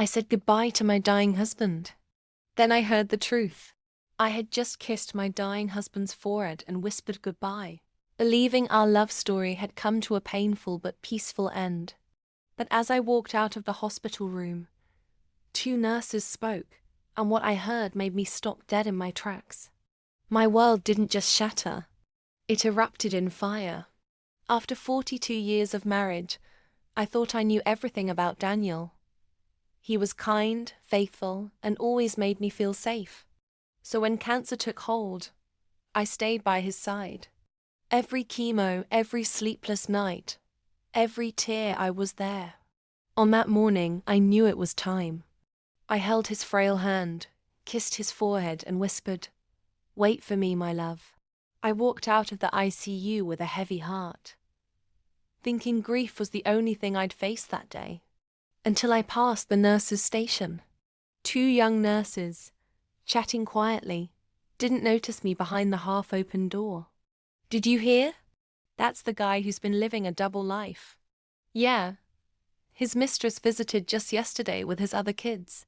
I said goodbye to my dying husband. Then I heard the truth. I had just kissed my dying husband's forehead and whispered goodbye, believing our love story had come to a painful but peaceful end. But as I walked out of the hospital room, two nurses spoke, and what I heard made me stop dead in my tracks. My world didn't just shatter, it erupted in fire. After 42 years of marriage, I thought I knew everything about Daniel. He was kind, faithful, and always made me feel safe. So when cancer took hold, I stayed by his side. Every chemo, every sleepless night, every tear, I was there. On that morning, I knew it was time. I held his frail hand, kissed his forehead, and whispered, "Wait for me, my love." I walked out of the ICU with a heavy heart, thinking grief was the only thing I'd face that day, until I passed the nurses' station. Two young nurses, chatting quietly, didn't notice me behind the half-open door. "Did you hear? That's the guy who's been living a double life." "Yeah. His mistress visited just yesterday with his other kids."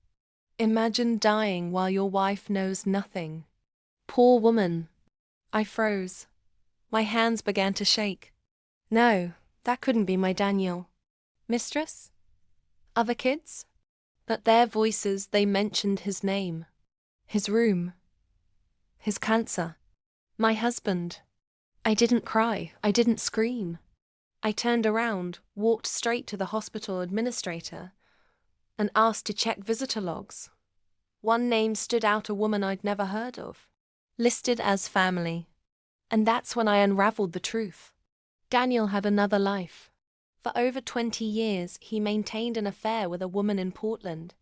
Imagine dying while your wife knows nothing. Poor woman. I froze. My hands began to shake. No, that couldn't be my Daniel. Mistress? Other kids? But their voices, they mentioned his name, his room, his cancer, my husband. I didn't cry, I didn't scream. I turned around, walked straight to the hospital administrator, and asked to check visitor logs. One name stood out, a woman I'd never heard of, listed as family. And that's when I unraveled the truth. Daniel had another life. For over 20 years, he maintained an affair with a woman in Portland,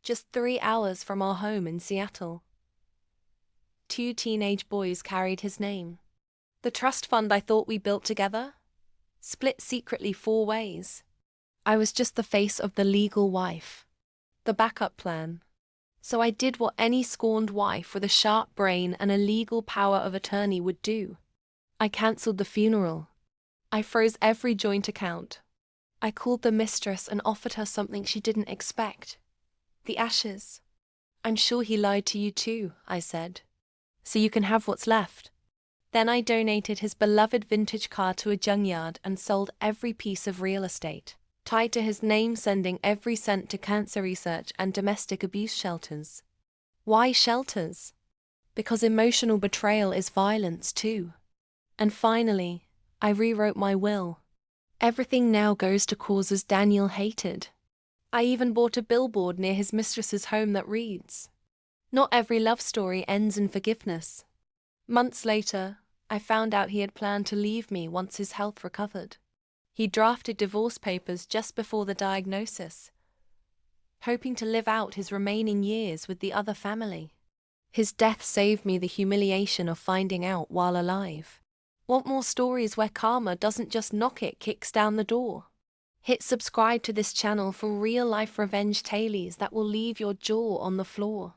just 3 hours from our home in Seattle. 2 teenage boys carried his name. The trust fund I thought we built together split secretly 4 ways. I was just the face of the legal wife, the backup plan. So I did what any scorned wife with a sharp brain and a legal power of attorney would do. I cancelled the funeral. I froze every joint account. I called the mistress and offered her something she didn't expect. The ashes. "I'm sure he lied to you too," I said, "so you can have what's left." Then I donated his beloved vintage car to a junkyard and sold every piece of real estate tied to his name, sending every cent to cancer research and domestic abuse shelters. Why shelters? Because emotional betrayal is violence too. And finally, I rewrote my will. Everything now goes to causes Daniel hated. I even bought a billboard near his mistress's home that reads, "Not every love story ends in forgiveness." Months later, I found out he had planned to leave me once his health recovered. He drafted divorce papers just before the diagnosis, hoping to live out his remaining years with the other family. His death saved me the humiliation of finding out while alive. Want more stories where karma doesn't just knock, it kicks down the door? Hit subscribe to this channel for real-life revenge tales that will leave your jaw on the floor.